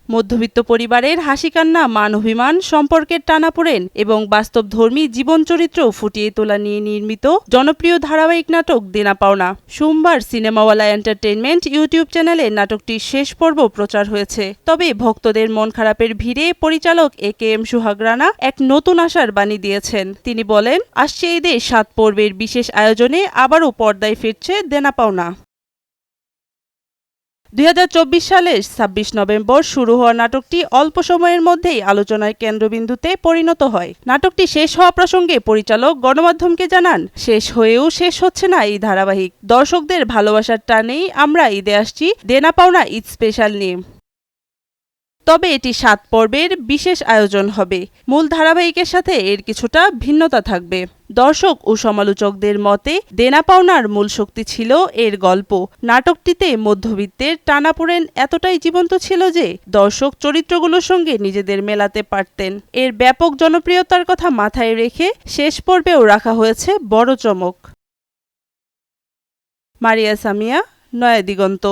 মধ্যবিত্ত পরিবারের হাসিকান্না, মান অভিমান, সম্পর্কের টানাপোড়েন এবং বাস্তবধর্মী জীবনচরিত্র ফুটিয়ে তোলা নিয়ে নির্মিত জনপ্রিয় ধারাবাহিক নাটক দেনা পাওনা। সোমবার সিনেমাওয়ালা এন্টারটেইনমেন্ট ইউটিউব চ্যানেলে নাটকটির শেষ পর্ব প্রচার হয়েছে। তবে ভক্তদের মন খারাপের ভিড়ে পরিচালক AKM সোহাগ রানা এক নতুন আশার বাণী দিয়েছেন। তিনি বলেন, আসছে ঈদে 7 পর্বের বিশেষ আয়োজনে আবারও পর্দায় ফিরছে দেনা পাওনা। 2024 সালের 26 নভেম্বর শুরু হওয়া নাটকটি অল্প সময়ের মধ্যেই আলোচনার কেন্দ্রবিন্দুতে পরিণত হয়। নাটকটি শেষ হওয়া প্রসঙ্গে পরিচালক গণমাধ্যমকে জানান, শেষ হয়েও শেষ হচ্ছে না এই ধারাবাহিক। দর্শকদের ভালোবাসার টানেই আমরা ঈদে আসছি দেনা পাওনা ঈদ স্পেশাল নিয়ে। তবে এটি 7 পর্বের বিশেষ আয়োজন হবে। মূল ধারাবাহিকের সাথে এর কিছুটা ভিন্নতা থাকবে। দর্শক ও সমালোচকদের মতে দেনা পাওনার মূল শক্তি ছিল এর গল্প। নাটকটিতে মধ্যবিত্তের টানাপোড়েন এতটাই জীবন্ত ছিল যে দর্শক চরিত্রগুলোর সঙ্গে নিজেদের মেলাতে পারতেন। এর ব্যাপক জনপ্রিয়তার কথা মাথায় রেখে শেষ পর্বেও রাখা হয়েছে বড় চমক। মারিয়া সামিয়া, নয়া দিগন্ত।